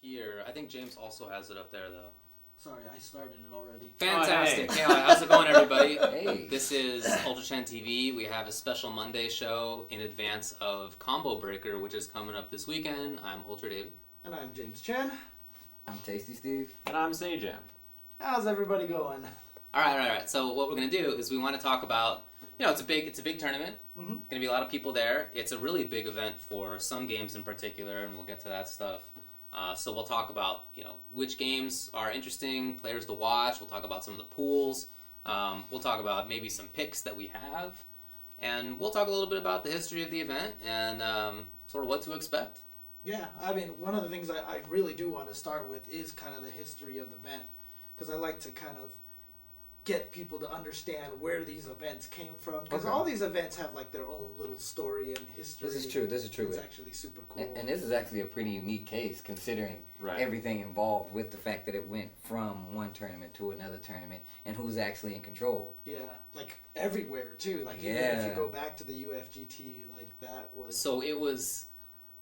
here. I think James also has it up there, though. Sorry, I started it already. Fantastic. Oh, hey. Hey, how's it going, everybody? Hey. This is UltraChenTV. We have a special Monday show in advance of Combo Breaker, which is coming up this weekend. I'm Ultra David. And I'm James Chen. I'm Tasty Steve. And I'm Sajam. How's everybody going? All right. So what we're going to do is we want to talk about, it's a big tournament. Mm-hmm. Going to be a lot of people there. It's a really big event for some games in particular, and we'll get to that stuff. So we'll talk about, which games are interesting, players to watch. We'll talk about some of the pools. We'll talk about maybe some picks that we have. And we'll talk a little bit about the history of the event and sort of what to expect. Yeah, I mean, one of the things I really do want to start with is kind of the history of the event. Because I like to kind of get people to understand where these events came from. Because all these events have like their own little story and history. This is true. It's actually super cool. And this is actually a pretty unique case considering everything involved with the fact that it went from one tournament to another tournament and who's actually in control. Yeah, like everywhere too. Like even if you go back to the UFGT, like that was... So it was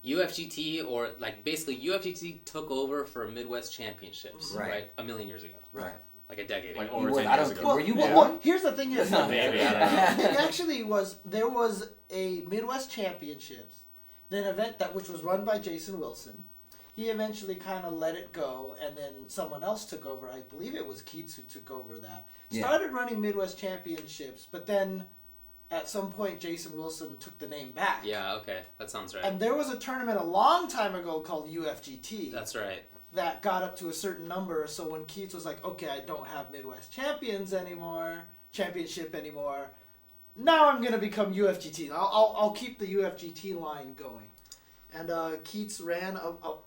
UFGT, or like basically UFGT took over for Midwest Championships, right? A million years ago. Right. Like a decade ago. Over 10 years ago. Well, were you well, here's the thing is, Maybe, it actually was, there was a Midwest Championships, then event which was run by Jason Wilson. He eventually kind of let it go, and then someone else took over. I believe it was Keats who took over that. Started running Midwest Championships, but then at some point Jason Wilson took the name back. Yeah, okay. That sounds right. And there was a tournament a long time ago called UFGT. That's right. That got up to a certain number, so when Keats was like, okay, I don't have Midwest Championship anymore, now I'm going to become UFGT. I'll keep the UFGT line going. And Keats ran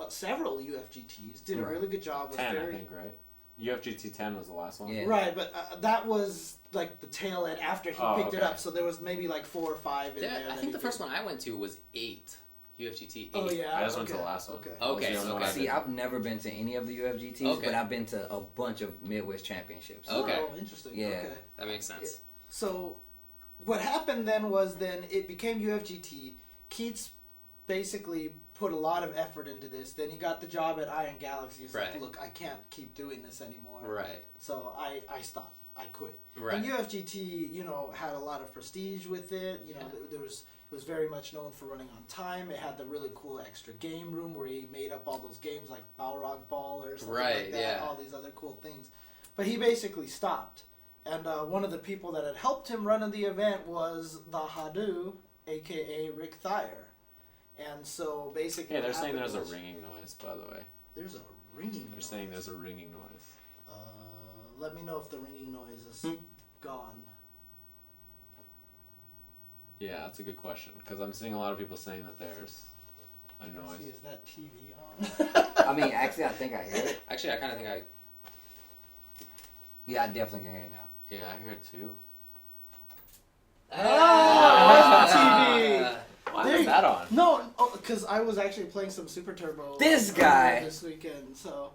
several UFGTs, did a really good job. 10, I think, right? UFGT 10 was the last one. Yeah. Right, but that was like the tail end after he picked it up, so there was maybe like 4 or 5 in there. I think the first one I went to was 8. UFGT 8. Oh, yeah. I just went to the last one. Okay. See, I've never been to any of the UFGTs, but I've been to a bunch of Midwest Championships. Okay. Oh, interesting. Yeah. Okay. That makes sense. Yeah. So what happened then was it became UFGT. Keats basically put a lot of effort into this. Then he got the job at Iron Galaxy. He's like, look, I can't keep doing this anymore. Right. So I stopped. I quit. Right. And UFGT, had a lot of prestige with it. It was very much known for running on time. It had the really cool extra game room where he made up all those games like Balrog Ball or something like that. All these other cool things. But he basically stopped. And one of the people that had helped him run the event was the Hadu, a.k.a. Rick Thayer. And so basically... Yeah, they're saying there's a ringing noise, by the way. There's a ringing noise? They're saying there's a ringing noise. Let me know if the ringing noise is gone. Yeah, that's a good question, because I'm seeing a lot of people saying that there's a noise. See, is that TV on? I mean, actually, I think I hear it. Actually, I kind of think I... Yeah, I definitely can hear it now. Yeah, I hear it too. TV! Why is that on? No, because I was actually playing some Super Turbo This guy! this weekend, so...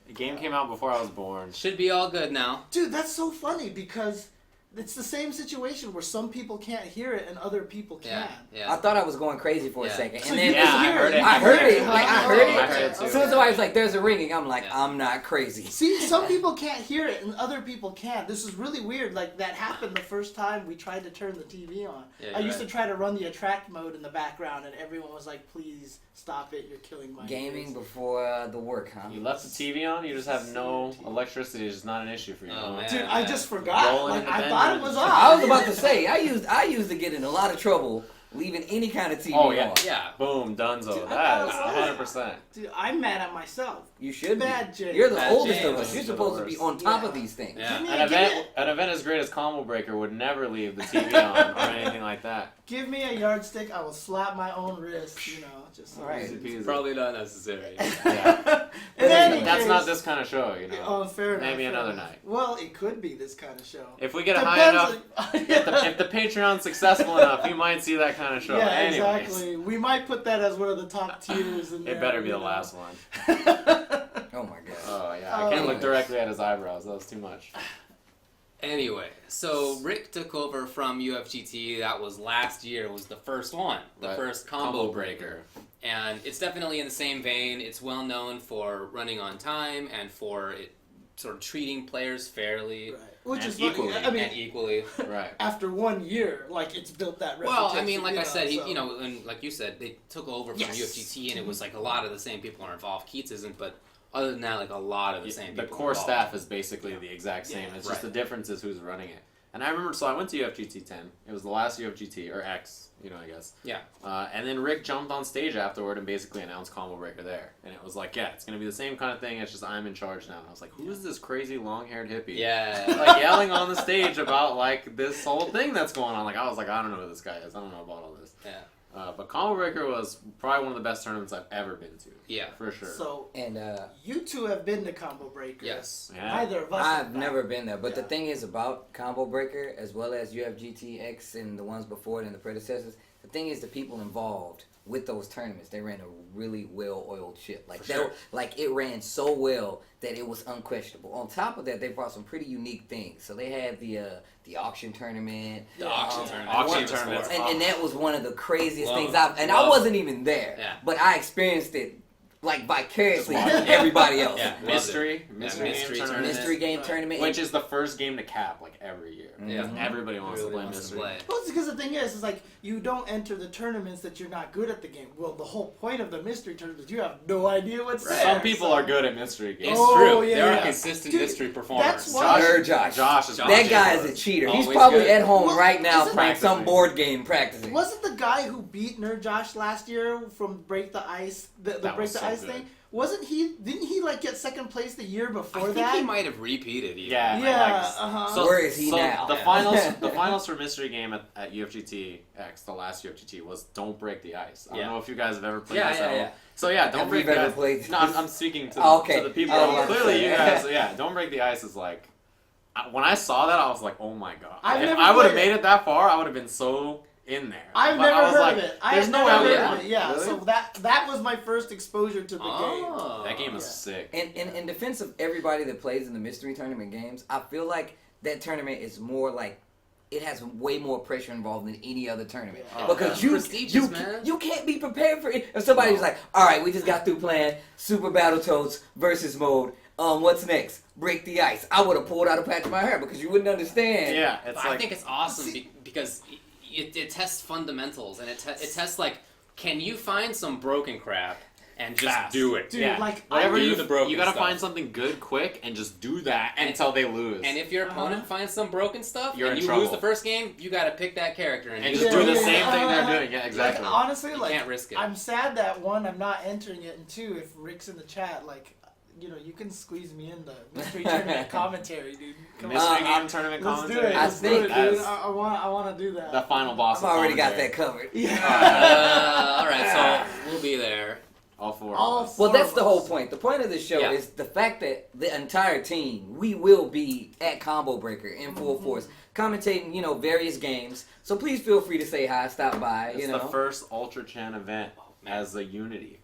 The game came out before I was born. Should be all good now. Dude, that's so funny because it's the same situation where some people can't hear it and other people can. Yeah. I thought I was going crazy for a second. So And then I heard it. I heard it. Like, I heard it. I heard it too. As soon as somebody was like, there's a ringing, I'm like, I'm not crazy. See, some people can't hear it and other people can. This is really weird. Like, that happened the first time we tried to turn the TV on. Yeah, I used to try to run the attract mode in the background and everyone was like, please stop it. You're killing my Gaming ears. before the work, huh? You left the TV on, you just have no electricity. It's not an issue for you. Oh, man. Dude, I just forgot. Rolling Like, in the I bend thought it and was the- on. I was about to say, I used to get in a lot of trouble leaving any kind of TV Oh, yeah. on. Yeah. Boom, donezo. Dude, That is I 100%. Dude, I'm mad at myself. You should be. Bad James. You're the Bad oldest James. of us. You're supposed to be on top of these things. Yeah. An event as great as Combo Breaker would never leave the TV on or anything like that. Give me a yardstick, I will slap my own wrist, just... All right. Easy peasy. Probably not necessary. Yeah. In any That's case- not this kind of show, Oh, fair enough. Maybe fair another enough. night. Well, it could be this kind of show. If we get a high enough, Depends if the Patreon's successful enough, you might see that kind of show. Yeah, Anyways, exactly. We might put that as one of the top tiers. In it there, better be you the know. last one. Oh my god. Oh yeah, I can't look directly at his eyebrows. That was too much. Anyway, so Rick took over from UFGT. That was last year. Was the first one, the first combo breaker. And it's definitely in the same vein. It's well known for running on time and for it sort of treating players fairly. Right. Which is equally. I mean, and equally. Right. After 1 year, like, it's built that reputation. Well, I mean, like I said, so. and like you said, they took over from UFGT, and it was like a lot of the same people are involved. Keats isn't, but other than that, like a lot of the same people. The core are involved. staff is basically the exact same. It's just the difference is who's running it. And I remember, so I went to UFGT 10. It was the last UFGT, or X, I guess. Yeah. And then Rick jumped on stage afterward and basically announced Combo Breaker there. And it was like, yeah, it's going to be the same kind of thing. It's just I'm in charge now. And I was like, who is this crazy long-haired hippie? Yeah. Like, yelling on the stage about, like, this whole thing that's going on. Like, I was like, I don't know who this guy is. I don't know about all this. Yeah. But Combo Breaker was probably one of the best tournaments I've ever been to. Yeah. For sure. So, And you two have been to Combo Breaker. Yes. Yeah. Neither of us I've never been there, but the Yeah. thing is about Combo Breaker, as well as UFGTX and the ones before it and the predecessors, the thing is the people involved with those tournaments, they ran a really well-oiled ship. Like like it ran so well that it was unquestionable. On top of that, they brought some pretty unique things. So they had the auction tournament. The auction tournament. Auction tournament. And that was one of the craziest Love things it. I wasn't even there. Yeah. But I experienced it like vicariously with everybody else. Yeah. Mystery Game tournament. Which is the first game to cap, like, every year. Yeah. Everybody wants to play Mystery. Well, it's because the thing is like, you don't enter the tournaments that you're not good at the game. Well, the whole point of the mystery tournament is you have no idea what's there. Some people are good at mystery games. It's Oh, true. yeah, There yeah. are consistent Dude, mystery performers. that's why- Josh is That guy is a cheater. He's Always probably good. at home Well, right now isn't- playing some Practicing. board game practicing. Wasn't the guy who beat Nerd Josh last year from Break the Ice, the That Break was the so Ice good. thing? Wasn't he? Didn't he like get second place the year I before think that? he might have repeated even. Yeah. Yeah. So- Where is he now? The Yeah. finals for mystery game at UFGT X, the last UFGT, was Don't Break the Ice. I don't know if you guys have ever played this at all. So yeah, Don't Have Break we the ever Ice. played No, I'm speaking to, Okay. to the people. Oh, Clearly, you okay. guys. Yeah, Don't Break the Ice is like. When I saw that, I was like, oh my god. I've If never I would have played made it that far, I would have been so in there. I've But never I was heard like, of it. There's no way I never would heard have of it. Yeah. Really? So that was my first exposure to the game. Oh. That game is Yeah. sick. And in defense of everybody that plays in the mystery tournament games, I feel like that tournament is more like it has way more pressure involved than any other tournament Yeah. because Yeah. Prestigious, man. you can't be prepared for it. If somebody's like, all right, we just got through playing Super Battletoads versus mode. What's next? Break the Ice. I would have pulled out a patch of my hair because you wouldn't understand. Yeah, it's But like I think it's awesome because it tests fundamentals and it tests like, can you find some broken crap and just Fast. do it? Dude, yeah. like, whatever do you the broken you gotta stuff. find something good quick and just do that And- until they lose. And if your opponent finds some broken stuff You're and in you trouble. lose the first game, you got to pick that character and And use just it. do the Yeah. same thing they're doing. Yeah, exactly. Like, honestly, You like, can't risk it. I'm sad that one, I'm not entering it, and two, if Rick's in the chat, like, you can squeeze me in the mystery tournament commentary, dude. Come Mystery on. game tournament Let's do commentary. it. I Let's do think it, dude. that's- I want to do that. The final boss. I've already got commentary. that covered. Yeah. All right, so we'll be there. All four. All of us. Well, that's of the us. whole point. The point of this show Yeah. is the fact that the entire team, we will be at Combo Breaker in full force, commentating, various games. So please feel free to say hi, stop by, It's the first Ultra Chen event as a unity.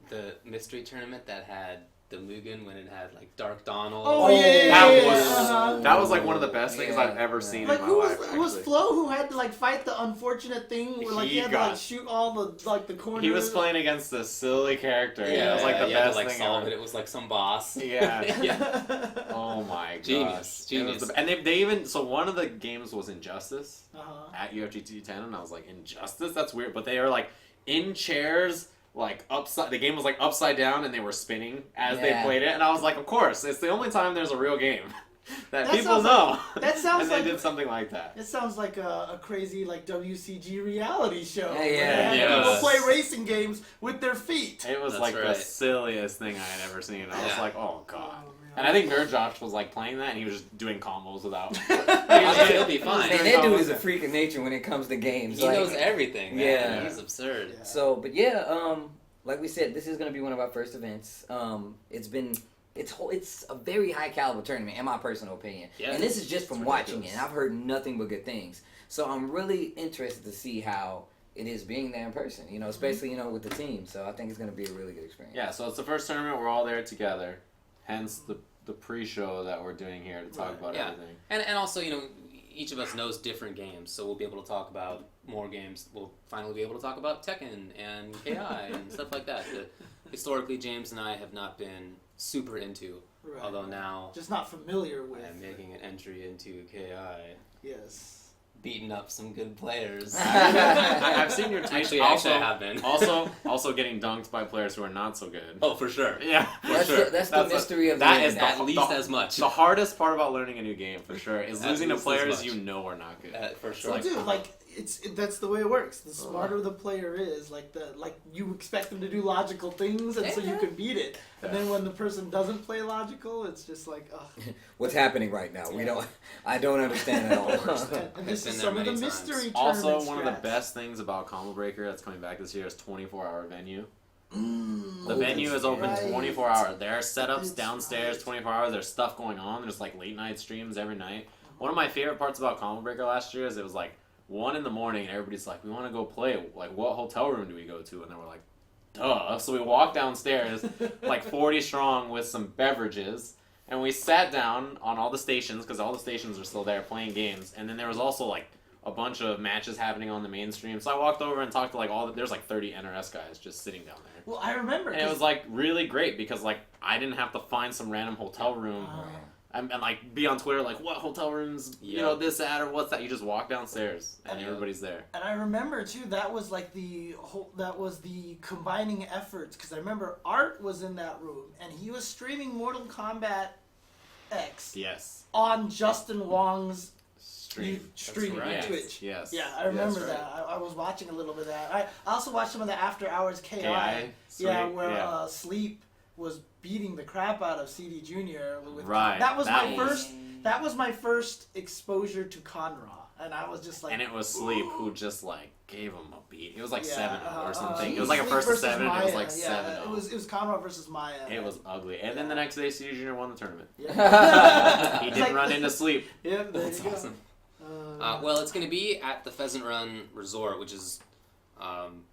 The mystery tournament that had the Mugen when it had like Dark Donald. Oh, yeah. That was Uh-huh. that was like one of the best things Yeah. I've ever seen Like, in my who life. was actually. Flo who had to like fight the unfortunate thing where like he had to like shoot all the corners? He was playing against a silly character. Yeah, it was like the you had best to, like, thing solve ever. it. It was like some boss. Yeah. yeah. Oh my gosh. Genius. It was Genius. and they even so one of the games was Injustice Uh-huh. at UFGT 10 and I was like, Injustice? That's weird. But they are like in chairs, like upside the game was like upside down and they were spinning as they Yeah. played it and I was like, of course, it's the only time there's a real game that That people sounds know. that sounds and they like- did something like that. It sounds like a crazy like WCG reality show. Yeah, where yeah. they had Yeah. people play racing games with their feet. It was That's like right. the silliest thing I had ever seen. I was Yeah. like, oh god. Oh, man. And I think Nerd Josh was like playing that and he was just doing combos without. He'll be fine. And that dude is a freak of nature when it comes to games. He like, knows everything. Man. Yeah. He's absurd. Yeah. So, but yeah, like we said, this is going to be one of our first events. It's a very high caliber tournament, in my personal opinion. Yeah, And this is just it's from watching it, ridiculous. and I've heard nothing but good things. So I'm really interested to see how it is being there in person, especially, with the team. So I think it's going to be a really good experience. Yeah, so it's the first tournament. We're all there together. Hence the the pre-show that we're doing here to talk about everything. And also, you know, each of us knows different games, so we'll be able to talk about more games. We'll finally be able to talk about Tekken and KI and stuff like that. Historically, James and I have not been super into, although now just not familiar with. I'm making an entry into KI. Yes. Beating up some good players. I've seen your tweets. Actually, I have been. also getting dunked by players who are not so good. Oh, for sure. Yeah, That's the mystery of the that game. is at least as much. The hardest part about learning a new game, for sure, is At losing to least as players much. you know are not good. For sure. So, dude, like that's the way it works. The smarter the player is, like you expect them to do logical things, and so you can beat it. And then when the person doesn't play logical, it's just like, ugh. What's happening right now? I don't understand at all. And this Been is there some of the many mystery. Also, one of the scraps. best things about Combo Breaker that's coming back this year is 24-hour venue. The Oh, venue that's is open right. 24 hours. There are setups That's downstairs right. 24 hours. There's stuff going on. There's like late night streams every night. One of my favorite parts about Combo Breaker last year is it was like 1 in the morning and everybody's like, we want to go play. Like, what hotel room do we go to? And then we're like, duh. So we walked downstairs, like 40 strong with some beverages. And we sat down on all the stations, because all the stations are still there playing games. And then there was also like a bunch of matches happening on the main stream. So I walked over and talked to like there's like 30 NRS guys just sitting down there. Well, I remember. And it was like really great because like I didn't have to find some random hotel room and like be on Twitter like what hotel rooms you know this at or what's that. You just walk downstairs and everybody's there. And I remember too that was like the combining efforts, because I remember Art was in that room and he was streaming Mortal Kombat X Yes. on Justin Wong's Stream. stream right. on Twitch. Yes. Yeah, I remember Yes, right. that. I was watching a little bit of that. I also watched some of the after hours KI. Sweet, Where yeah. Sleep was beating the crap out of CD Jr. with Right, That was that my was- first. That was my first exposure to Conra, and I was just like. And it was Sleep who just like gave him a beat. It was like 7-0 or something. It it was like a Sleep first to versus 7. Maya. It was like Yeah, 7-0. It was Conra versus Maya. It was ugly. And then the next day, CD Jr. won the tournament. Yeah. He didn't run into Sleep. Yep, there That's you go. awesome. Well, it's going to be at the Pheasant Run Resort, which is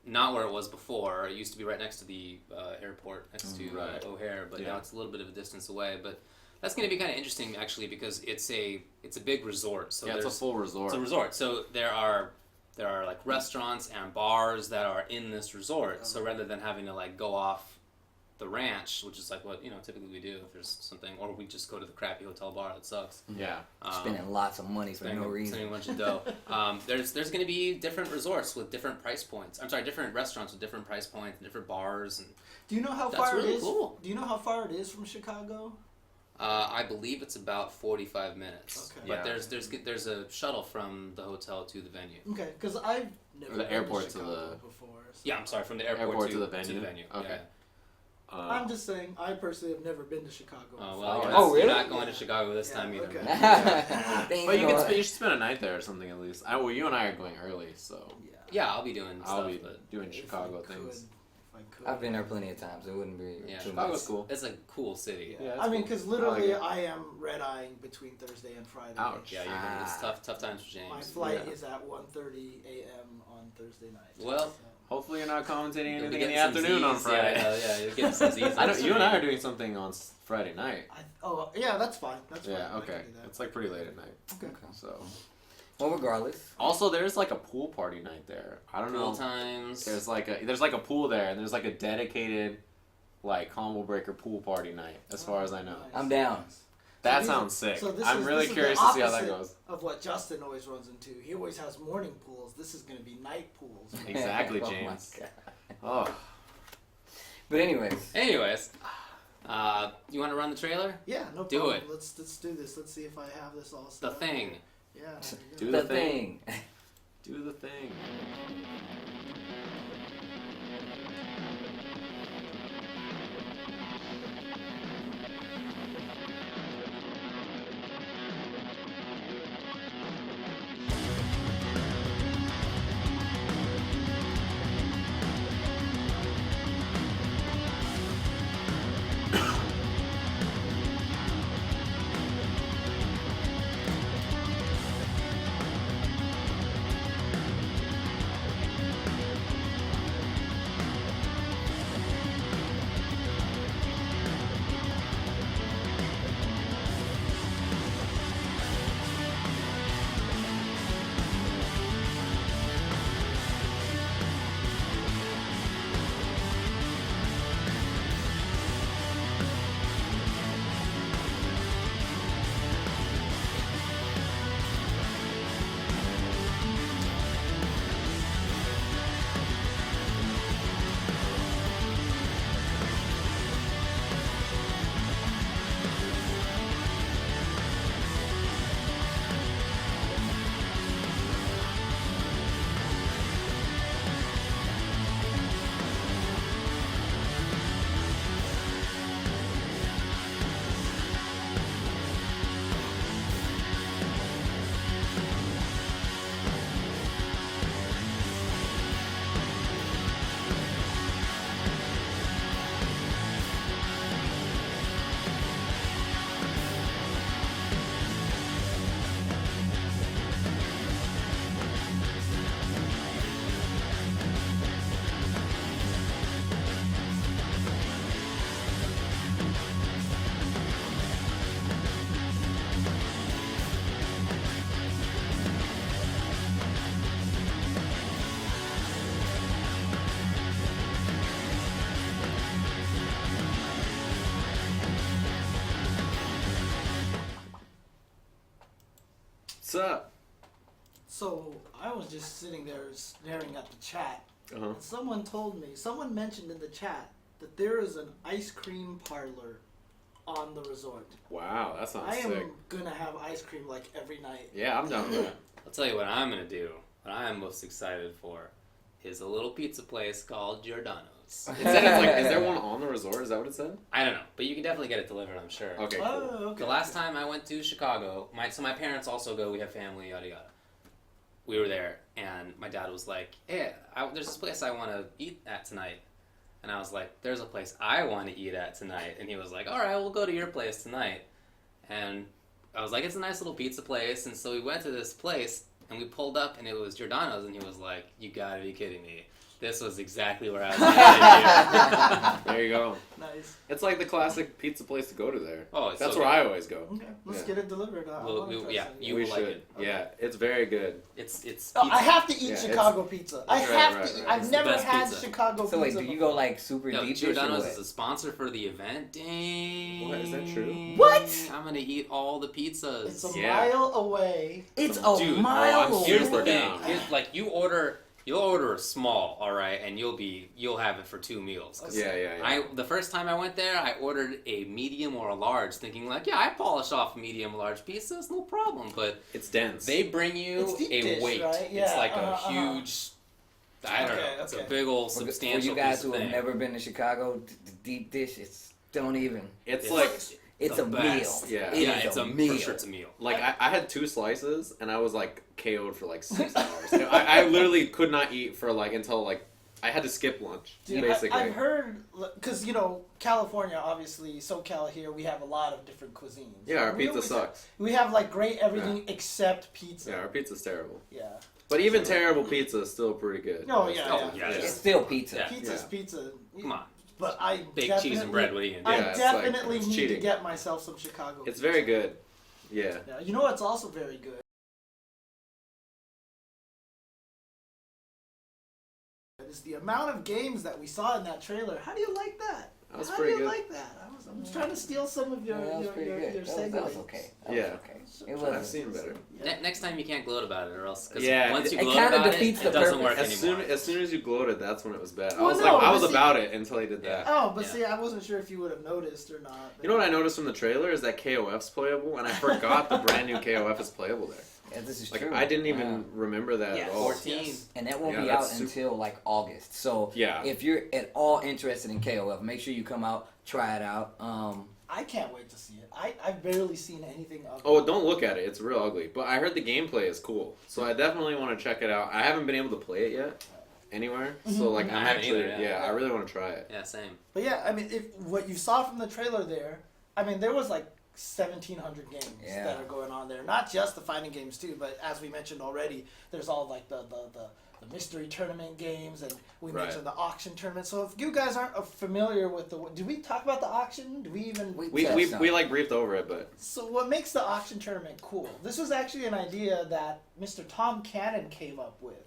not where it was before. It used to be right next to the airport, next to O'Hare, but now it's a little bit of a distance away. But that's going to be kind of interesting, actually, because it's a big resort. So It's a full resort. It's a resort. So there are like restaurants and bars that are in this resort. So rather than having to like go off the ranch, which is like what typically we do if there's something, or we just go to the crappy hotel bar that sucks. Yeah. Spending lots of money for no reason. Spending a bunch of dough. There's going to be different resorts with different price points. I'm sorry, different restaurants with different price points, and different bars, and Do you know how That's far really it is? cool. Do you know how far it is from Chicago? I believe it's about 45 minutes. Okay. But Yeah. there's a shuttle from the hotel to the venue. Okay, because I've never The been airport to to Chicago the- before. So. Yeah, I'm sorry, from the airport to the venue? Okay. Yeah. I'm just saying, I personally have never been to Chicago. Oh, before. well, really? you're not going to Chicago this time either. okay. But you should spend a night there or something at least. Well, you and I are going early, so Yeah. Yeah, I'll be doing I'll stuff, be but doing If Chicago I could, things. If I could. I've been there plenty of times. It wouldn't be yeah, too Chicago's much. cool. It's a cool city. Yeah. Yeah, I mean, cool. because I literally, like it. I am red-eyeing between Thursday and Friday. Ouch. Yeah, it's tough times for James. My flight Yeah. is at 1:30 a.m. on Thursday night. Well, So. Hopefully you're not commentating You'll be anything in the getting some afternoon on Z's. Friday. Yeah, you'll get some Z's. You and I are doing something on Friday night. Yeah, that's fine. That's fine. Yeah, I okay. can do that. It's like pretty late at night. Okay. So Well, regardless. also there's like a pool party night there. I don't Pool know. times. There's like a pool there, and there's like a dedicated like combo breaker pool party night. As far as I know, Nice. I'm down. that these- sounds sick. so this I'm is- really this is the curious to see how that opposite goes. Of what Justin always runs into. He always has morning pools. This is going to be night pools. Exactly, Oh my James. God. Oh, But anyways, Anyways, you want to run the trailer? Yeah, no Do problem. it. Let's do this. Let's see if I have this all The set up. thing. Yeah. there you go. Do the the thing. thing. Do the thing. What's up? So I was just sitting there staring at the chat, Uh-huh. and someone mentioned in the chat that there is an ice cream parlor on the resort. Wow, that sounds I am sick. gonna have ice cream like every night. Yeah, I'm down with that. I'll tell you what I'm gonna do. What I'm most excited for is a little pizza place called Giordano's. It said it's like, is there one on the resort? Is that what it said? I don't know, but you can definitely get it delivered, I'm sure. Okay, cool. Oh, okay. The last time I went to Chicago, my parents also go. We have family, yada yada. We were there, and my dad was like, "Hey, there's this place I want to eat at tonight," and I was like, "There's a place I want to eat at tonight," and he was like, "All right, we'll go to your place tonight," and I was like, "It's a nice little pizza place," and so we went to this place, and we pulled up, and it was Giordano's, and he was like, "You gotta be kidding me! This was exactly where I was going." There you go. Nice. It's like the classic pizza place to go to there. Oh, it's That's so where good. I always go. Okay, let's Yeah. get it delivered. You we will like should. it. Yeah, it's very good. It's Oh, I have to eat Yeah, Chicago pizza. I right, have right, to eat. right. I've It's the never best had pizza. Chicago So wait, pizza. do you before. go like super No, deep dish or Giordano's what? is a sponsor for the event. Dang. What, is that true? What? I'm gonna eat all the pizzas. It's a Yeah. mile away. It's a Dude, mile I'm away. Here's the super thing. down. Like you'll order a small, all right, and you'll have it for 2 meals. 'Cause Yeah. The first time I went there, I ordered a medium or a large, thinking like, yeah, I polish off medium, large pizzas, no problem. But It's dense. they bring you It's deep a dish, weight. right? It's Yeah, like a huge. I don't Okay, know. It's a okay. big old For substantial you guys piece who of have thing. never been to Chicago, the deep dish, don't even. It's like, It's the a meal. best. Yeah. It Yeah, is it's a a meal. for sure it's a meal. I had 2 slices and I was like KO'd for like 6 hours. I literally could not eat for like until like I had to skip lunch. Dude, basically. I've heard, because, California, obviously, SoCal here, we have a lot of different cuisines. Yeah, our We pizza always sucks. we have, like, great everything except pizza. Yeah, our pizza's terrible. Yeah. But even terrible pizza is still pretty good. Oh, yeah. Yeah, It's still pizza. Yeah. Pizza's Yeah. pizza. Come on. But I Bake definitely, cheese and bread, what are you gonna I do? Yeah, it's like- definitely it's need to cheating. get myself some Chicago It's pizza. very good. Yeah. Yeah. You know what's also very good? Is the amount of games that we saw in that trailer. How do you like that? That was How pretty do you good. like that? I'm just trying to steal some of your Yeah, that was your pretty good. your That was segues. okay. That Yeah. was okay. It I've was. seen better. Next time you can't gloat about it, or else. 'Cause Yeah, once you it gloat kinda about defeats it, the it doesn't purpose. work anymore. As soon as you gloated, that's when it was bad. Well, I was but about it until he did that. Oh, but Yeah. see, I wasn't sure if you would have noticed or not. You know what I noticed from the trailer is that KOF's playable, and I forgot the brand new KOF is playable there. Yeah, this is Like true. I didn't even Wow. remember that Yes. at all. 14. Yes. And that won't Yeah, be out that's super- until like August. So Yeah. if you're at all interested in KOF, make sure you come out, try it out. I can't wait to see it. I've barely seen anything of it. Oh, don't look at it. It's real ugly. But I heard the gameplay is cool. So I definitely want to check it out. I haven't been able to play it yet anywhere. So like I I'm haven't actually either, yeah. I really want to try it. Yeah, same. But yeah, I mean, if what you saw from the trailer there, I mean, there was like 1,700 games Yeah. that are going on there. Not just the fighting games too, but as we mentioned already, there's all like the mystery tournament games, and we Right. mentioned the auction tournament. So if you guys aren't familiar with did we talk about the auction? Do we even? We like briefed over it, but So what makes the auction tournament cool? This was actually an idea that Mr. Tom Cannon came up with,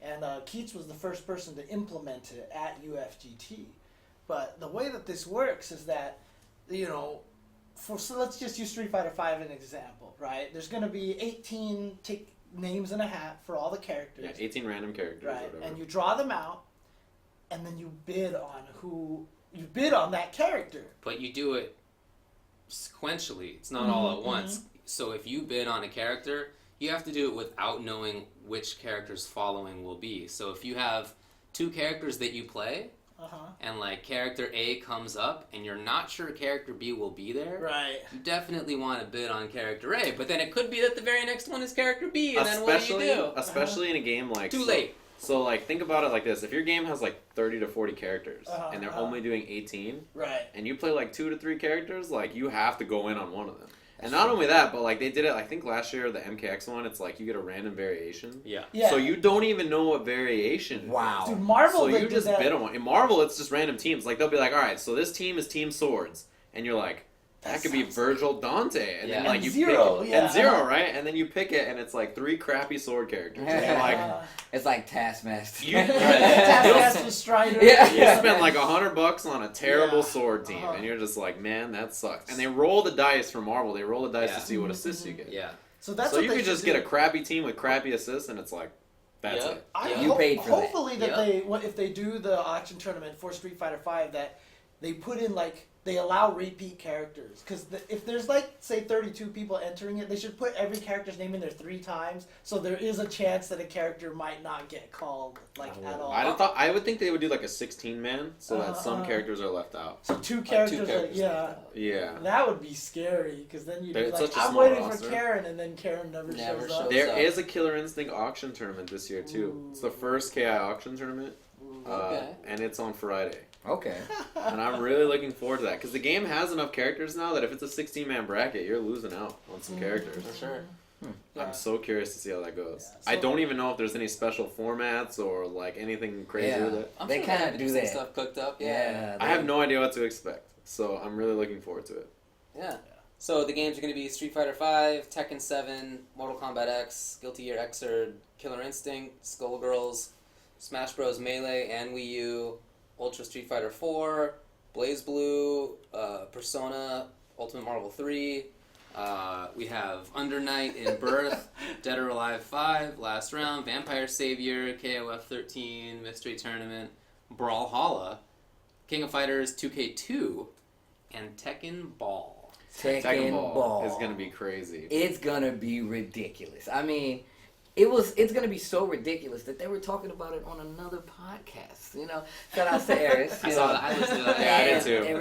and Keats was the first person to implement it at UFGT. But the way that this works is that, so let's just use Street Fighter V as an example, right? There's going to be 18 names in a hat for all the characters. yeah, 18 random characters or Right, whatever. and you draw them out, and then you bid on that character. But you do it sequentially. It's not all at once. So if you bid on a character, you have to do it without knowing which character's following will be. So if you have 2 characters that you play, and like character A comes up, and you're not sure character B will be there, Right. you definitely want to bid on character A. But then it could be that the very next one is character B, and then what do you do? Especially in a game like Too late. So like think about it like this: if your game has like 30 to 40 characters, and they're uh-huh. only doing 18, Right. and you play like 2 to 3 characters, like you have to go in on one of them. And not only that, but like they did it, I think last year, the MKX one, it's like you get a random variation. Yeah. Yeah. So you don't even know what variation. Wow. Dude, Marvel. So they you did just that. bid on one. In Marvel, it's just random teams. Like they'll be like, all right, so this team is Team Swords, and you're like, that could be sounds Virgil Dante, and then Yeah. like And you Zero, pick it, yeah. and Zero, right? And then you pick it, and it's like 3 crappy sword characters. And you're like, It's like Taskmaster. You- Taskmaster Strider. Yeah. you spend like $100 on a terrible Yeah. sword team, and you're just like, man, that sucks. And they roll the dice for Marvel. They roll the dice Yeah. to see what assists you get. Yeah. So that's So what you they could just should get do. a crappy team with crappy assists, and it's like, that's Yep. it. I You paid for that. hopefully that Yep. if they do the auction tournament for Street Fighter V, that they put in like they allow repeat characters, because if there's like say 32 people entering it, they should put every character's name in there 3 times, so there is a chance that a character might not get called like at all. I would think they would do like a 16-man, so that some characters are left out. So 2 characters, characters yeah. Yeah. That would be scary, because then you'd be It's like, such a I'm small waiting roster. for Karen, and then Karen never shows up. There is a Killer Instinct auction tournament this year too. It's the first KI auction tournament, and it's on Friday. Okay. And I'm really looking forward to that because the game has enough characters now that if it's a 16-man bracket, you're losing out on some characters. For sure. I'm so curious to see how that goes. Yeah, I so- don't even know if there's any special formats or like anything crazy with it. I'm They sure kinda have do some that. stuff cooked up. Yeah. I have no idea what to expect, so I'm really looking forward to it. Yeah. So the games are going to be Street Fighter V, Tekken 7, Mortal Kombat X, Guilty Gear Xrd, Killer Instinct, Skullgirls, Smash Bros. Melee and Wii U, Ultra Street Fighter 4, Blaze Blue, Persona, Ultimate Marvel 3. We have Under Night in Birth, Dead or Alive 5, Last Round, Vampire Savior, KOF 13, Mystery Tournament, Brawlhalla, King of Fighters 2K2, and Tekken Ball. Tekken Ball is gonna be crazy. It's gonna be ridiculous. I mean, it's gonna be so ridiculous that they were talking about it on another podcast. You know, shout out to Eris. I saw that. I listened to that. Yeah, I did And, too. and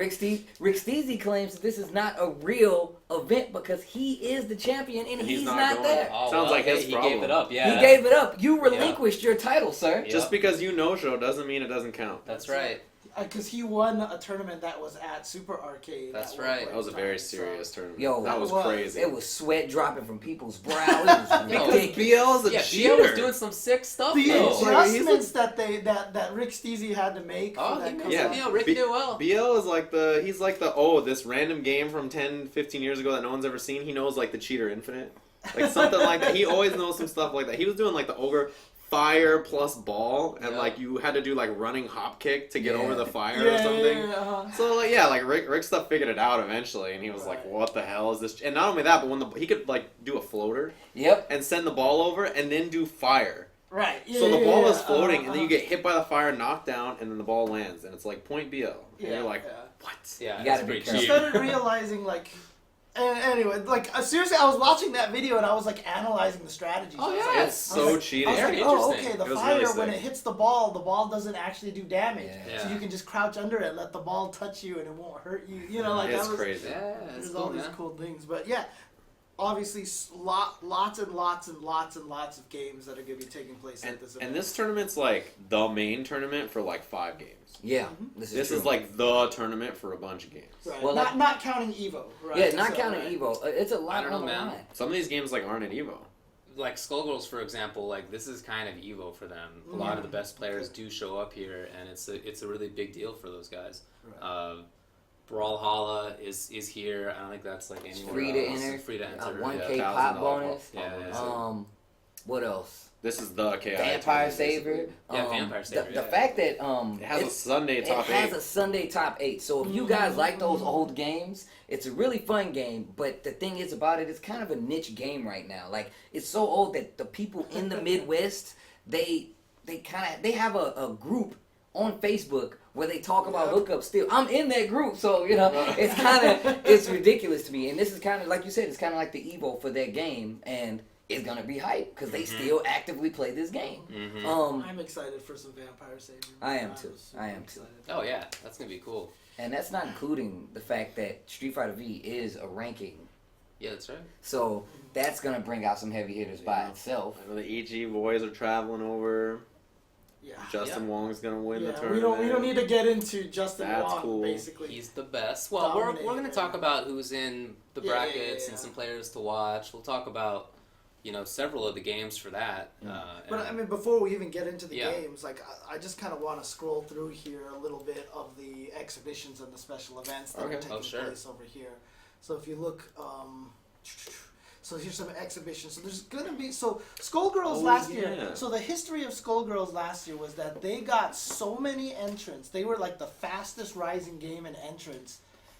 Rick Steezy claims that this is not a real event because he is the champion and he's not going. there. Oh, Sounds like his he problem. gave it up. Yeah, He gave it up. You relinquished your title, sir. Yeah. Just because you no-show doesn't mean it doesn't count. That's right. Because he won a tournament that was at Super Arcade. That's at one right. point That was a in very time, so- serious tournament. Yo, that was it was. crazy. It was sweat dropping from people's brows. It was Yo, ridiculous. BL's a Yeah, cheater. BL was doing some sick stuff The though. adjustments that Rick Steezy had to make. Oh, for that he made comeback. yeah, Rick did well. BL is like this random game from 10, 15 years ago that no one's ever seen. He knows like the Cheater Infinite. Like something like that. He always knows some stuff like that. He was doing like the Ogre fire plus ball, and like you had to do like running hop kick to get over the fire or something. So like Rick stuff figured it out eventually, and he was like, "What the hell is this?" And not only that, but when he could like do a floater, Yep. and send the ball over, and then do fire. Right. Yeah, So the ball is yeah, floating, and then you get hit by the fire, knocked down, and then the ball lands, and it's like point BL. And you're like, what? Yeah, You gotta that's be pretty careful. I cheap. started realizing like. Anyway, like seriously, I was watching that video and I was like analyzing the strategies. Oh, I was yeah. like, It's so cheating. I was like, Very oh, interesting. okay, the It was fire, really when sick. it hits the ball doesn't actually do damage. Yeah. So you can just crouch under it, let the ball touch you, and it won't hurt you. You know, like It's that was, crazy. Yeah, it's there's cool, all these man. cool things. But yeah, obviously lots and lots of games that are going to be taking place at this event. And this tournament's like the main tournament for like 5 games. Yeah. This This true. is like the tournament for a bunch of games. Right. Well, not counting Evo. Right? Yeah, not So, counting right. Evo. It's a lot I don't know, on the man. line. Some of these games like aren't at Evo. Like Skullgirls, for example, like this is kind of Evo for them. A lot of the best players do show up here, and it's a really big deal for those guys. Right. Brawlhalla is here. I don't think that's like anywhere Free to else. enter. Free to enter. 1K yeah. pop $1,000 bonus. Yeah. What else? This is the KI. Vampire tournament, Saver. basically. Yeah, Vampire Saver, The yeah. fact that It has a it's- Sunday top it has 8. a Sunday top 8. So if you guys like those old games, it's a really fun game. But the thing is about it, it's kind of a niche game right now. Like it's so old that the people in the Midwest, they have a group on Facebook where they talk about hookups still. I'm in that group, so you know it's ridiculous to me. And this is kind of like you said, it's kind of like the Evo for that game, and it's gonna be hype because they still actively play this game. I'm excited for some Vampire Savior. I am too. super I am too. excited. Oh yeah, that's gonna be cool. And that's not including the fact that Street Fighter V is a ranking. Yeah, that's right. So that's gonna bring out some heavy hitters by Yeah. itself. I know the EG boys are traveling over. Yeah. Justin Wong's gonna win the Yeah, tournament. we don't need to get into Justin That's Wong, cool. basically. He's the best. Well, we're Dominated, gonna talk about who's in the Yeah, brackets yeah. and some players to watch. We'll talk about several of the games for that. But I mean, before we even get into the Yeah. games, like I just kind of want to scroll through here a little bit of the exhibitions and the special events that are Okay. taking Oh, sure. place over here. So if you look, so here's some exhibitions. So there's gonna be Skullgirls last year. yeah. So the history of Skullgirls last year was that they got so many entrants. They were like the fastest rising game in entrants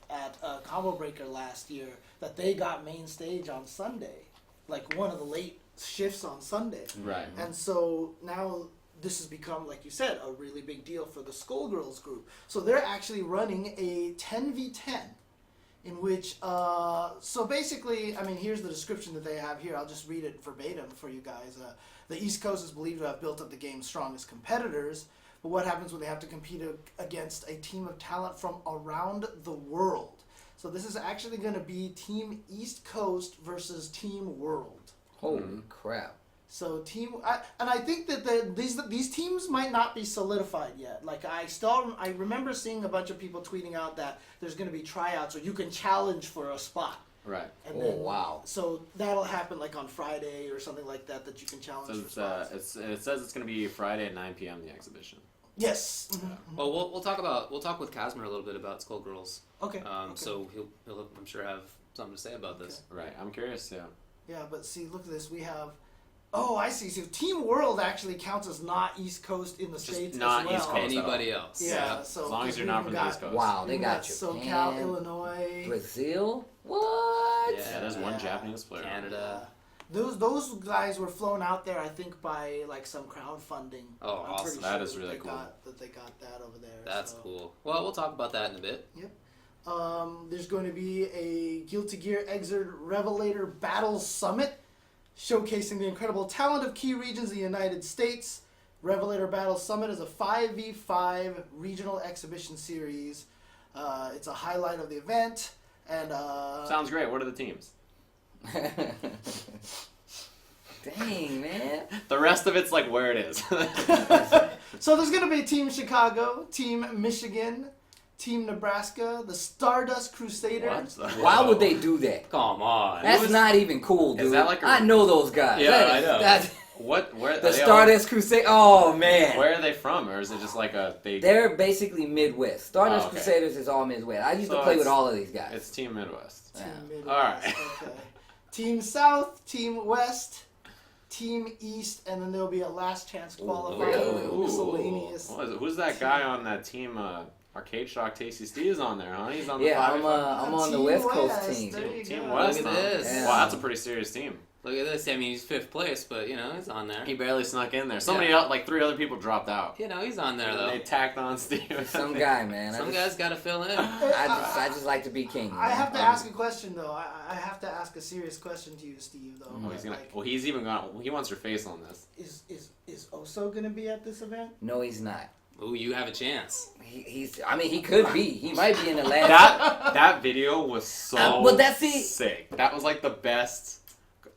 at Combo Breaker last year that they got main stage on Sunday. like one of the late shifts on Sunday. Right. And so now this has become, like you said, a really big deal for the Skullgirls group. So they're actually running a 10v10 in which, so basically, I mean, here's the description that they have here. I'll just read it verbatim for you guys. The East Coast is believed to have built up the game's strongest competitors, but what happens when they have to compete against a team of talent from around the world? So this is actually going to be Team East Coast versus Team World. Holy crap. So I think that these teams might not be solidified yet. Like I remember seeing a bunch of people tweeting out that there's going to be tryouts or you can challenge for a spot. Right. And wow. So that'll happen like on Friday or something like that you can challenge for spots. It says it's going to be Friday at 9 p.m. the exhibition. Yes. Mm-hmm. Well, we'll talk with Casimir a little bit about Skullgirls. Okay. So he'll I'm sure have something to say about this. Right. I'm curious. Yeah. Yeah, but see, look at this. We have. Oh, I see. So Team World actually counts as not East Coast in the States not as well. East Coast. Anybody else? Yeah. So as long as you're not from the East Coast. Wow, they got SoCal, Japan, Illinois, Brazil. What? Yeah, there's one Japanese player. Canada. Those guys were flown out there, I think, by like some crowdfunding. Oh, I'm awesome. pretty That sure is really cool. They got that over there. That's so. cool. Well, we'll talk about that in a bit. Yep. There's going to be a Guilty Gear Xrd Revelator Battle Summit, showcasing the incredible talent of key regions in the United States. Revelator Battle Summit is a 5v5 regional exhibition series. It's a highlight of the event. And sounds great. What are the teams? Dang, man. The rest of it's like where it is. So there's going to be Team Chicago, Team Michigan, Team Nebraska, the Stardust Crusaders. Why would they do that? Come on. That's not even cool, dude. Is that like I know those guys. Yeah, I know. That's Where the Stardust Crusade. Oh man. Where are they from, or is it just like a they? They're basically Midwest. Stardust okay. Crusaders is all Midwest. I used So to play it's- with all of these guys. It's Team Midwest. Team Yeah. Midwest. All right. Okay. Team South, Team West, Team East, and then there'll be a last chance qualifier really? with miscellaneous. What is it? Who's that guy on that team? Arcade Shock Tasty Steve's on there, huh? He's on the Yeah, five. I'm on the Team West Coast West, team. there you Team go. West. Look at huh? this. Yeah. Wow, that's a pretty serious team. Look at this. I mean, he's 5th place, but he's on there. He barely snuck in there. Somebody Yeah. else, like 3 other people dropped out. He's on there though. They tacked on Steve. Some guy, man. Some guys got to fill in. I just like to be king. I man. have to ask a question though. I have to ask a serious question to you, Steve. Though. Oh, he's gonna. Like, Well, he's even gone. He wants your face on this. is Oso gonna be at this event? No, he's not. Ooh, you have a chance. He's. I mean, he could be. He might be in the last. That video was so but that's it. sick. That was like the best.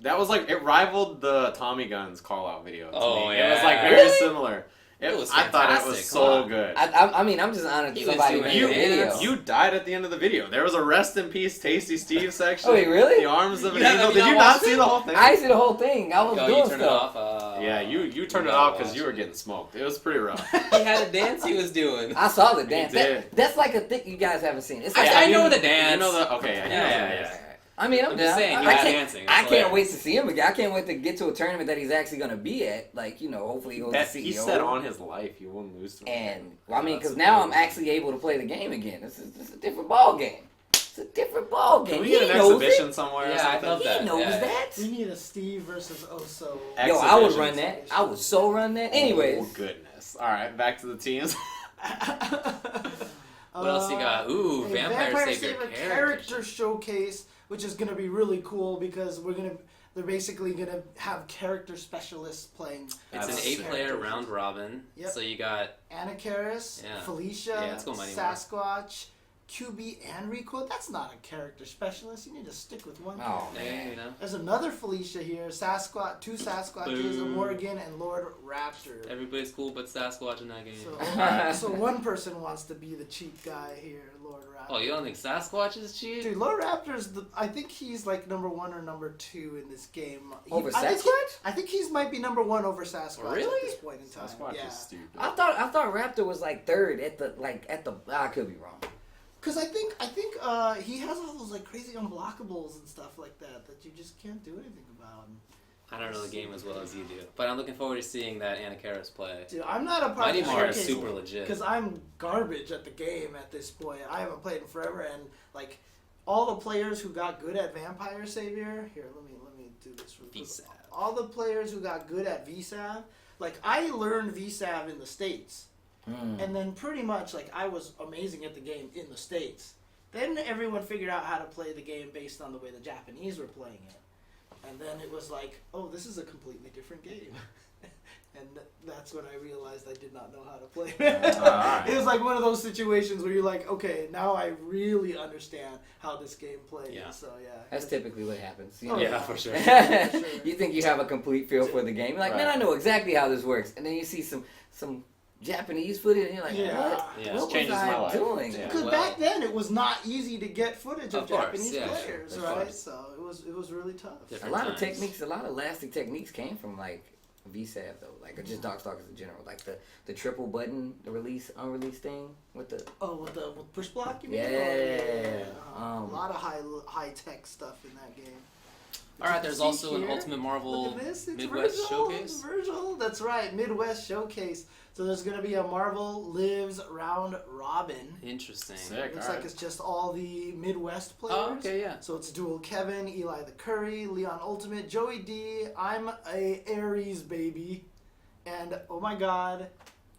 That was like it rivaled the Tommy Guns call out video. To Oh, me. yeah. It was like very Really? similar. It was I thought it was fantastic. so Come on. good. I mean, I'm just honored that He was somebody doing made a it. video. You died at the end of the video. There was a rest in peace Tasty Steve section. Oh, wait, really? The arms of an You haven't- angel. you Did you not not watched see it? the whole thing? I see the whole thing. I was Oh, doing you turned stuff. it off. Yeah, you turned it gotta off because watch you were it. getting smoked. It was pretty rough. He had a dance he was doing. I saw the dance. did. That's like a thing you guys haven't seen. It's like I know the dance. You know the okay. Yeah, you know the dance. I mean, I'm just saying, you I had can't, dancing. I That's can't hilarious. wait to see him again. I can't wait to get to a tournament that he's actually going to be at. Like, hopefully he goes to CEO. He said on his life he won't lose to him. And, well, I mean, because now I'm actually able to play the game again. This is a different ball game. It's a different ball game. Can we He get an knows exhibition it. somewhere or Yeah, I something? love that. He knows Yeah. that. We need a Steve versus Oso. Yo, I would Exhibition. run that. I would so run that. Anyways. Oh, goodness. All right, back to the teams. What else you got? Ooh, A Vampire Savior character showcase, which is gonna be really cool because they're basically gonna have character specialists playing. It's an That's 8-player characters. round robin. Yep. So you got Anna Karis, Yeah. Felicia, Yeah, let's go Mighty Morph. Sasquatch, QB, and Rico. That's not a character specialist. You need to stick with one. Oh, character. man. There's another Felicia here. Sasquatch, 2 Sasquatches, a Boo. Morrigan, and Lord Raptor. everybody's cool but Sasquatch in that game. So one person wants to be the cheap guy here, Lord Raptor. Oh, you don't think Sasquatch is cheap? Dude, Lord Raptor's I think he's like number 1 or number 2 in this game. Over I think Sasquatch? I think he's might be number 1 over Sasquatch Really? at this point in time. Sasquatch Yeah. is stupid. I thought Raptor was like third at the I could be wrong. Because I think he has all those like crazy unblockables and stuff like that you just can't do anything about. I don't know the game as well as you do, but I'm looking forward to seeing that Anna Karis play. Dude, I'm not a part Mighty of the Morph is showcase super legit. because I'm garbage at the game at this point. I haven't played in forever, and like all the players who got good at Vampire Savior. Here, let me do this real quick. VSAV. All the players who got good at VSAV, like I learned VSAV in the States, and then pretty much like I was amazing at the game in the States. Then everyone figured out how to play the game based on the way the Japanese were playing it. And then it was like, oh, this is a completely different game. And that's when I realized I did not know how to play. It was like one of those situations where you're like, okay, now I really understand how this game plays. Yeah. So, yeah. That's typically what happens. You Oh, know? Yeah, for sure. You think you have a complete feel for the game. You're like, man, I know exactly how this works. And then you see some Japanese footage, and you're like, what? Yeah, What was changes my I life. doing? Yeah. Because back then it was not easy to get footage of course, Japanese yeah, players, sure, right? course. So it was really tough. Different A lot of times. techniques, a lot of elastic techniques came from like VSAV though, like just Darkstalkers in general, like the triple button, the release unreleased thing with the With push block, you mean? Yeah. A lot of high tech stuff in that game. All right, there's See also an here? Ultimate Marvel Look at this. It's Midwest Virgil. Showcase. Virgil, that's right, Midwest Showcase. So there's gonna be a Marvel Lives Round Robin. Interesting. Sick. Looks All like right. it's just all the Midwest players. Oh, okay, yeah. So it's Dual Kevin, Eli the Curry, Leon Ultimate, Joey D, I'm a Aries baby, and oh my God,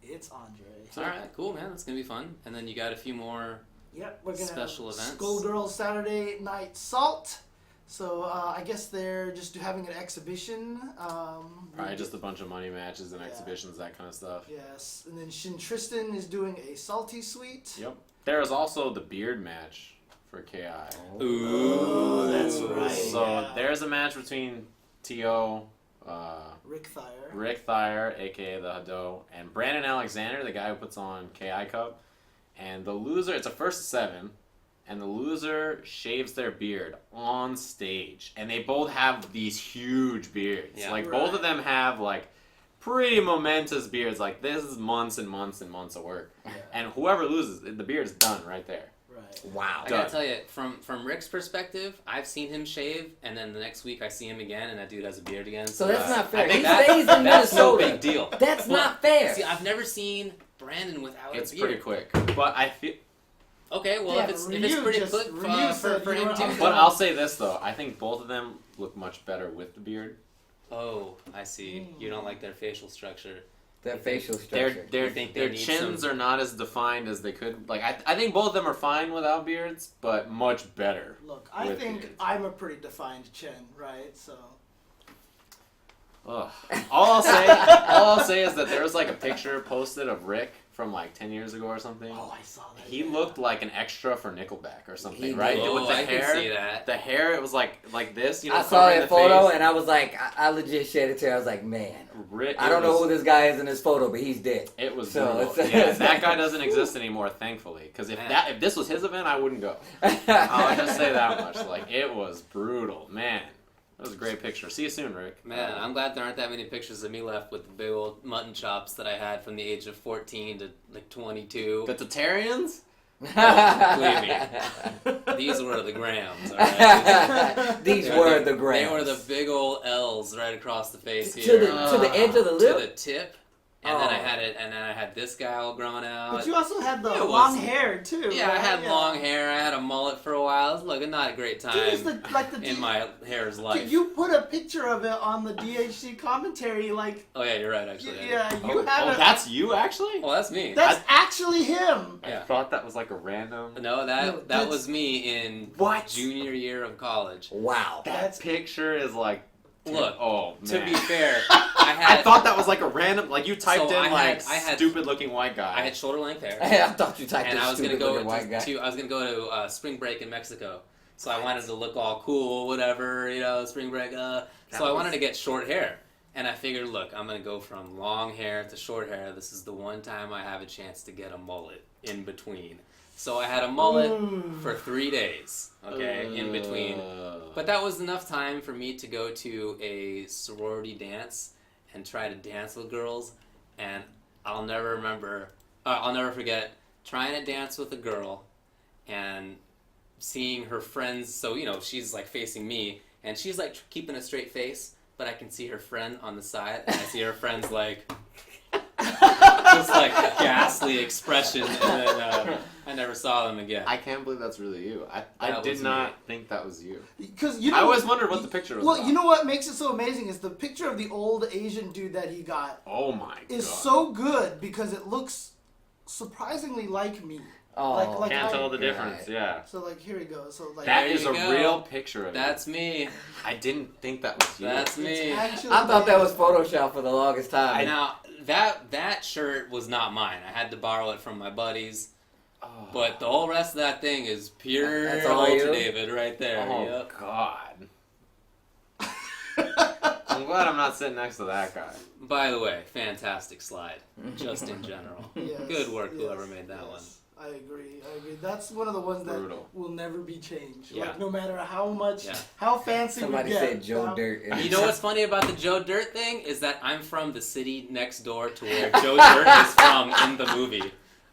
it's Andre. All right, cool, man. That's gonna be fun. And then you got a few more. Yep, we're gonna Special have events. Skullgirls Saturday Night Salt. So I guess they're just having an exhibition. Probably just a bunch of money matches and Yeah. exhibitions, that kind of stuff. Yes, and then Shin Tristan is doing a salty sweet. Yep. There is also the beard match for KI. Ooh, that's right. So yeah. there's a match between T.O., Rick Thayer. Rick Thayer, aka the Hado, and Brandon Alexander, the guy who puts on KI Cup. And the loser, it's a first to 7, and the loser shaves their beard on stage. And they both have these huge beards. Yeah. Like, Right. both of them have, like, pretty momentous beards. Like, this is months and months and months of work. Yeah. And whoever loses, the beard is done right there. Right. wow. I gotta tell you, from Rick's perspective, I've seen him shave, and then the next week I see him again, and that dude has a beard again. So that's not fair. I think He that- stays in that's no Minnesota. big deal. That's But, not fair. See, I've never seen Brandon without It's a beard. pretty quick. But I feel... Okay, well, Yeah, if it's Ryu pretty just- quick Ryu said for you him were too. on But I'll say this, though. I think both of them look much better with the beard. Oh, I see. You don't like their facial structure. That facial Their structure. their You think they their need chins some- are not as defined as they could. Like I think both of them are fine without beards, but much better. Look, I With think beards. I'm a pretty defined chin, right? So. Ugh. All I'll say is that there was like a picture posted of Rick from like 10 years ago or something. Oh, I saw that. He looked like an extra for Nickelback or something, He right? did. With the I hair, can see that. the hair, it was like this. You know, I saw covering that the photo face. and I was like, I legit shed a tear. I was like, man, Rick, I don't know who this guy is in this photo, but he's dead. It was So brutal. it's- Yeah, that guy doesn't exist anymore, thankfully. Because if this was his event, I wouldn't go. I'll just say that much. Like, it was brutal, man. That was a great picture. See you soon, Rick. Man, I'm glad there aren't that many pictures of me left with the big old mutton chops that I had from the age of 14 to like 22. The Tatarians? Believe me, these were the grams. All right? These They were the grams. They were the big old L's right across the face to here. the edge of the lip. To the tip. And then I had it, and then I had this guy all grown out. But you also had the It was- long hair too. Yeah, I right? had long hair. I had a mullet for a while. It was looking not a great Dude, time it's the in my hair's life. You put a picture of it on the DHC commentary, like Oh yeah, you're right. Actually, yeah, you have Oh, a, that's you, actually? Well, that's me. that's actually him. I Yeah. thought that was like a random... No, No, that that's- was me in What? junior year of college. Wow. That picture is like... Look, oh, man. to be fair, I I had thought that was like a random... Like, you typed So in, I like, had- stupid-looking white guy. I had shoulder length hair. I thought you typed And this I was gonna stupid go looking white guy. I was gonna go to spring break in Mexico, so I wanted to look all cool, whatever, spring break. So I wanted to get short hair, and I figured, look, I'm gonna go from long hair to short hair. This is the one time I have a chance to get a mullet in between. So I had a mullet for 3 days, in between. But that was enough time for me to go to a sorority dance and try to dance with girls, and I'll never forget trying to dance with a girl and seeing her friends. So she's like facing me, and she's like keeping a straight face, but I can see her friend on the side, and I see her friends like just like a ghastly expression, and then I never saw them again. I can't believe that's really you. I did not think that was you. Because you know, I always wondered what the picture was. Well, about. you know what makes it so amazing is the picture of the old Asian dude that he got. Oh my god. Is so good because it looks surprisingly like me. Oh, like can't I, tell the difference. Yeah. So like here he goes. So like That is you a go. real picture of That's me. I didn't think that was you. That's me. actually I thought that was Photoshop for the longest time. Now that shirt was not mine. I had to borrow it from my buddies. Oh. But the whole rest of that thing is pure That's all Ultra you? David right there. Oh Yep. god. I'm glad I'm not sitting next to that guy. By the way, fantastic slide. Just in general. Yes, Good work, yes, whoever made that yes. one. I agree. That's one of the ones that Brutal. will never be changed. Yeah. Like no matter how much, Yeah. how fancy Somebody we get. said Joe Dirt. You know what's funny about the Joe Dirt thing is that I'm from the city next door to where Joe Dirt is from in the movie. All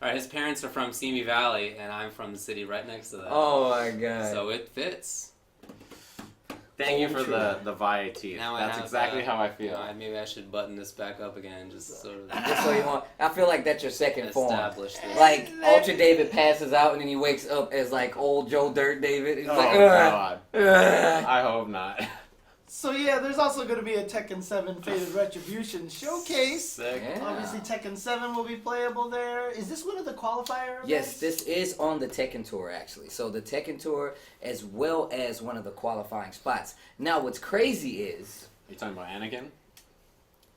right, his parents are from Simi Valley, and I'm from the city right next to that. Oh my god. So it fits. Thank you for the VIA teeth. Now I That's have exactly that. how I feel. Maybe I should button this back up again, just sort of Just so you want. I feel like that's your second form. establish this. Like Ultra David passes out and then he wakes up as like old Joe Dirt David. He's Oh like, god. ugh. I hope not. So yeah, there's also going to be a Tekken 7 Fated Retribution showcase. Sick. Yeah. Obviously, Tekken 7 will be playable there. Is this one of the qualifier events? Yes, this is on the Tekken Tour actually. So the Tekken Tour as well as one of the qualifying spots. Now what's crazy is You talking about Anakin?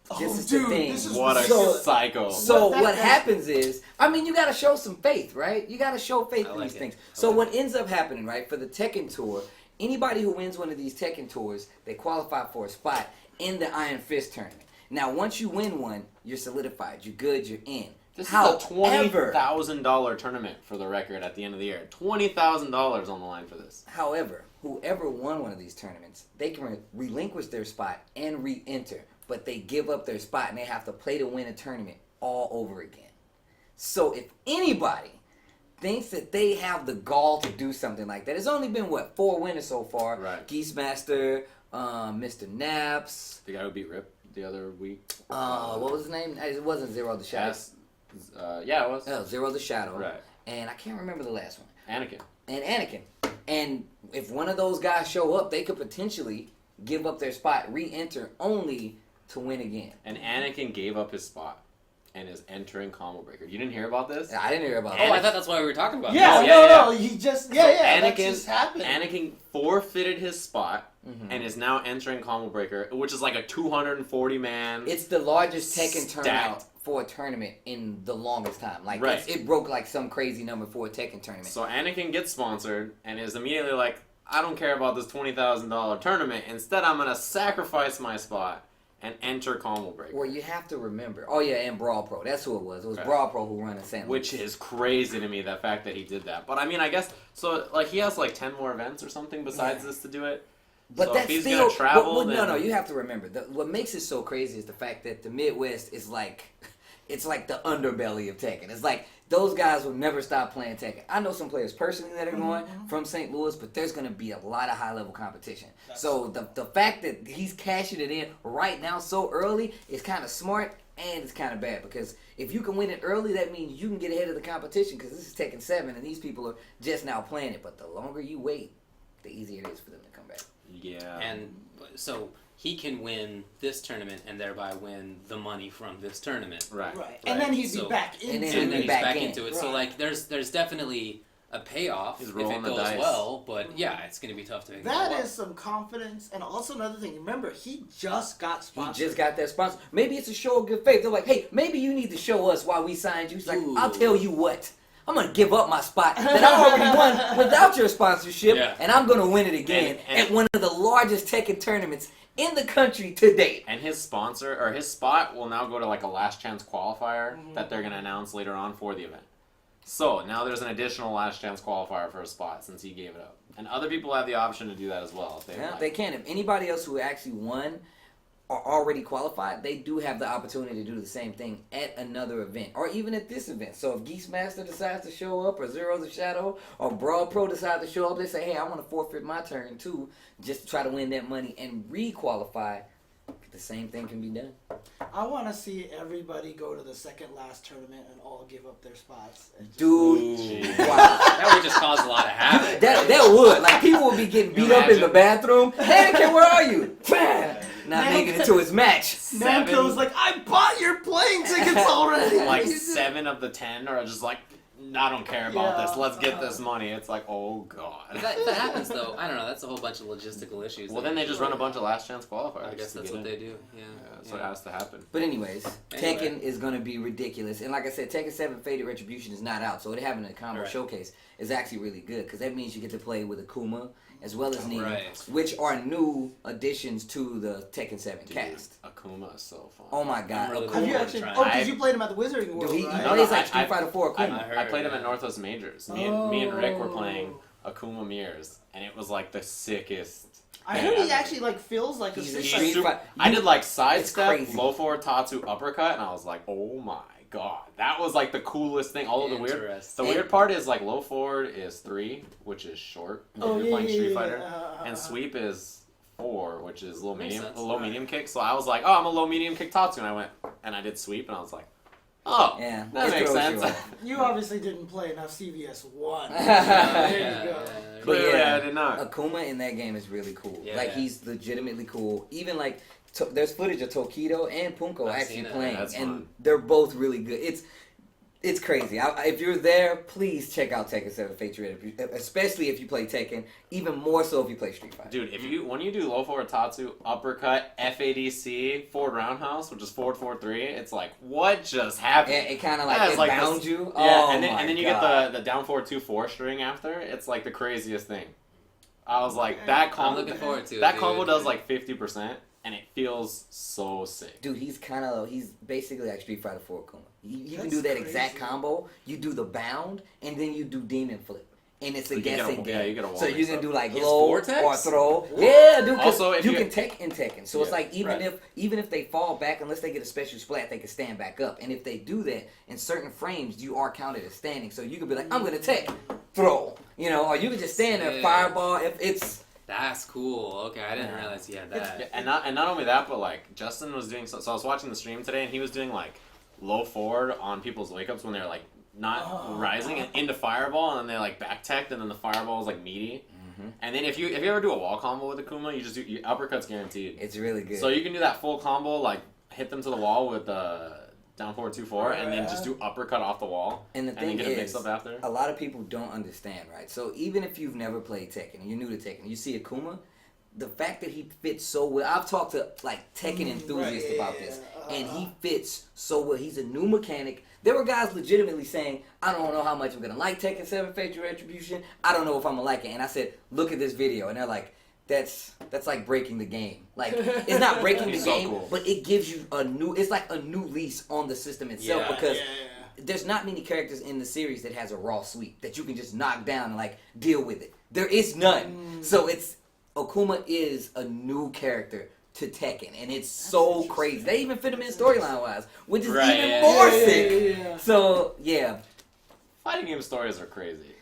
Oh, this is dude, the thing. this is What a ridiculous. psycho. So What what that- happens is, I mean, you got to show some faith, right? You got to show faith I in like these it. things. I So like what ends up happening, right, for the Tekken Tour, anybody who wins one of these Tekken Tours, they qualify for a spot in the Iron Fist tournament. Now, once you win one, you're solidified. You're good. You're in. This is However- a $20,000 tournament for the record at the end of the year. $20,000 on the line for this. However, whoever won one of these tournaments, they can relinquish their spot and re-enter, but they give up their spot and they have to play to win a tournament all over again. So if anybody thinks that they have the gall to do something like that, there's only been, 4 winners so far? Right. Geesemaster, Mr. Naps, The guy who beat Rip the other week. what was his name? It wasn't Zero the Shadow. Yeah, it was. Oh, Zero the Shadow. Right. And I can't remember the last one. Anakin. And Anakin. And if one of those guys show up, they could potentially give up their spot, re-enter, only to win again. And Anakin gave up his spot and is entering Combo Breaker. You didn't hear about this? I didn't hear about Oh, I that. thought that's why we were talking about Yeah, this. no, he just, So that just happened. Anakin forfeited his spot Mhm. and is now entering Combo Breaker, which is like a 240 man. It's the largest Tekken tournament Stacked. for a tournament in the longest time. Like, Right. it broke like some crazy number for a Tekken tournament. So Anakin gets sponsored and is immediately like, I don't care about this $20,000 tournament. Instead, I'm gonna sacrifice my spot and enter Combo Breaker. Well, you have to remember. Oh, yeah, and Brawl Pro. That's who it was. It was Right. Brawl Pro who ran in St. Louis. Which is crazy to me, the fact that he did that. But I mean, I guess, so like he has like 10 more events or something besides this to do it. But So that's if he's still gonna travel, no, then- you have to remember. What makes it so crazy is the fact that the Midwest is like, it's like the underbelly of Tekken. It's like those guys will never stop playing Tekken. I know some players personally that are going from St. Louis, but there's going to be a lot of high level competition. So the fact that he's cashing it in right now so early is kind of smart and it's kind of bad, because if you can win it early, that means you can get ahead of the competition, because this is Tekken 7 and these people are just now playing it. But the longer you wait, the easier it is for them to come back. Yeah. And so he can win this tournament and thereby win the money from this tournament. Right. Right. And then he'd be So- back into And then it. And then he's back back in. into it. So Right. like there's definitely a payoff He's if rolling it the goes dice. well, but yeah, it's gonna be tough to make That it go is some confidence. And also another thing, remember, he just got He sponsored. just got that sponsor. Maybe it's a show of good faith. They're like, hey, maybe you need to show us why we signed you. He's like, Ooh. I'll tell you what. I'm going to give up my spot that I already won without your sponsorship, Yeah. and I'm going to win it again And- at one of the largest Tekken tournaments in the country to date. And his sponsor, or his spot, will now go to like a last chance qualifier that they're going to announce later on for the event. So now there's an additional last chance qualifier for a spot since he gave it up. And other people have the option to do that as well if they Yeah, like. they can. If anybody else who actually won are already qualified, they do have the opportunity to do the same thing at another event, or even at this event. So if Geesemaster decides to show up, or Zero the Shadow, or Brawl Pro decides to show up, they say, hey, I want to forfeit my turn too, just to try to win that money and re-qualify. the same thing can be done. I want to see everybody go to the second last tournament and all give up their spots. Dude, wow. That would just cause a lot of havoc. That would. Like, people would be getting beat up in the bathroom. Anakin, where are you? Not making it to his match. Namco's like, I bought your playing tickets already. Like 7 of the 10 are just like, I don't care about this. Let's get this money. It's like, oh god. If that happens though, I don't know. That's a whole bunch of logistical issues. Well, then they just run a bunch of last chance qualifiers. I guess that's what they do. Yeah. That's what has to happen. But anyways, Tekken is going to be ridiculous. And like I said, Tekken 7 Faded Retribution is not out. So it having a combo showcase is actually really good. Because that means you get to play with Akuma as well as Nina. Which are new additions to the Tekken 7 cast. Akuma is so fun. Oh my god. Really Have you actually? Oh, because you played him at the Wizarding World, he right? plays like Street Fighter 4 Akuma. I played him at Northwest Majors. Me and Rick were playing Akuma Mirrors. And it was like the sickest. I heard he actually like feels like a Street Fighter. I did like sidestep, crazy. low forward tatsu, uppercut, and I was like, oh my god, that was like the coolest thing. Although the weird part is like low forward is 3, which is short if you're playing Street Fighter, and sweep is 4, which is low medium kick. So I was like, oh, I'm a low medium kick tatsu, and I went and I did sweep, and I was like, oh, yeah, that makes sense. You obviously didn't play enough CVS 1. There you go. But yeah, I did not. Akuma in that game is really cool. Yeah. Like, he's legitimately cool. Even like, there's footage of Tokido and Punko actually playing, and they're both really good. It's crazy. If you're there, please check out Tekken 7 Fate Retribution, especially if you play Tekken. Even more so if you play Street Fighter. Dude, when you do low forward tatsu, uppercut, FADC, forward roundhouse, which is forward 4-3, it's like, what just happened? It kind of like bound you. Yeah, and then you get the down forward 2-4 string after. It's like the craziest thing. I was like, that combo. I'm looking forward to it. That combo does like 50%, and it feels so sick. Dude, he's basically like Street Fighter 4 Akuma. You can do that exact combo. You do the bound, and then you do demon flip. And it's a guessing game. Yeah, you get a so you can do like His low vortex? or throw. Yeah, dude. Also, if you can tech in Tekken. So it's like even right. if they fall back, unless they get a special splat, they can stand back up. And if they do that in certain frames, you are counted as standing. So you could be like, I'm gonna tech, throw. You know, or you can just stand there, fireball. If it's That's cool. Okay, I didn't realize he had that. And not only that, but like Justin was doing. So I was watching the stream today, and he was doing like low forward on people's wake ups when they're like not rising and into fireball, and then they like back teched, and then the fireball is like meaty. Mm-hmm. And then if you ever do a wall combo with Akuma, you just do uppercuts guaranteed. It's really good. So you can do that full combo, like hit them to the wall with down forward 2-4, and then just do uppercut off the wall. And the thing then get is, a mix up after. A lot of people don't understand, right? So even if you've never played Tekken and you're new to Tekken, you see Akuma, the fact that he fits so well. I've talked to like Tekken enthusiasts about this, and he fits so well. He's a new mechanic. There were guys legitimately saying, I don't know how much I'm gonna like Tekken 7 Fate Retribution. I don't know if I'm gonna like it. And I said, look at this video, and they're like, that's like breaking the game. Like, it's not breaking the game, cool. But it gives you it's like a new lease on the system itself, because there's not many characters in the series that has a raw sweep that you can just knock down and like deal with it. There is none. So Akuma is a new character to Tekken, and it's so crazy. They even fit him in storyline wise, which is even more sick. Yeah. So fighting game stories are crazy.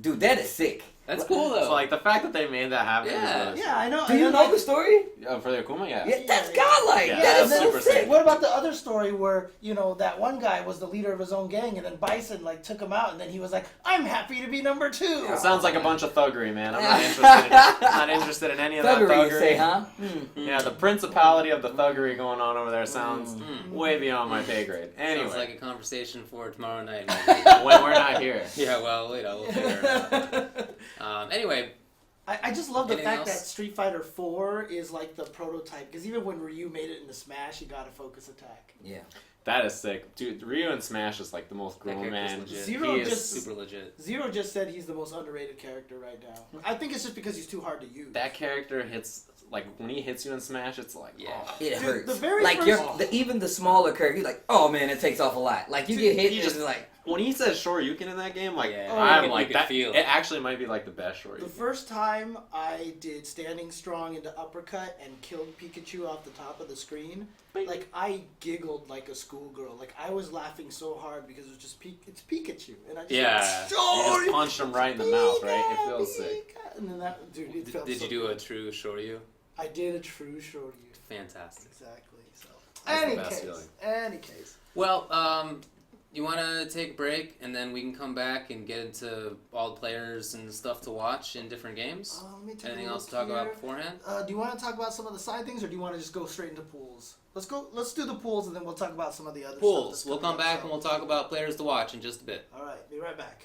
Dude, that is sick. That's cool though. So like the fact that they made that happen. Yeah, I know. Do you know the story? For the Akuma, yeah. That's godlike. Yeah, that is super sick. What about the other story where, that one guy was the leader of his own gang, and then Bison like took him out, and then he was like, I'm happy to be number 2. It sounds like a bunch of thuggery, man. I'm not interested in any of that thuggery. You say, huh? Yeah, the principality of the thuggery going on over there sounds way beyond my pay grade. Anyway. Sounds like a conversation for tomorrow night. When we're not here. Yeah, well, we'll figure it out. Anyway. I just love the fact that Street Fighter 4 is like the prototype, because even when Ryu made it into Smash, he got a focus attack. Yeah. That is sick. Dude, Ryu in Smash is like the most grown man. Zero he is super legit. Zero just said he's the most underrated character right now. I think it's just because he's too hard to use. That character hits, like, when he hits you in Smash, it's like, it hurts. The very like, even the smaller character, he's like, oh man, it takes off a lot. Like, you get hit, you just like... When he says Shoryuken in that game, like, I'm like, that, feel it actually might be like the best Shoryuken. The first time I did standing strong into uppercut and killed Pikachu off the top of the screen, like, I giggled like a schoolgirl. Like, I was laughing so hard because it was just it's Pikachu. And I just you just punched him right in the mouth, right? It feels sick. And then that, dude, it felt Did you do a true Shoryu? I did a true show to you. Fantastic. Exactly. So, That's the any best case, feeling. any case. Well, you want to take a break and then we can come back and get into all the players and stuff to watch in different games? Let me take Anything a else to look talk about here. beforehand? Do you want to talk about some of the side things, or do you want to just go straight into pools? Let's do the pools, and then we'll talk about some of the other Pools. stuff. We'll come back and we'll talk about players to watch in just a bit. All right, be right back.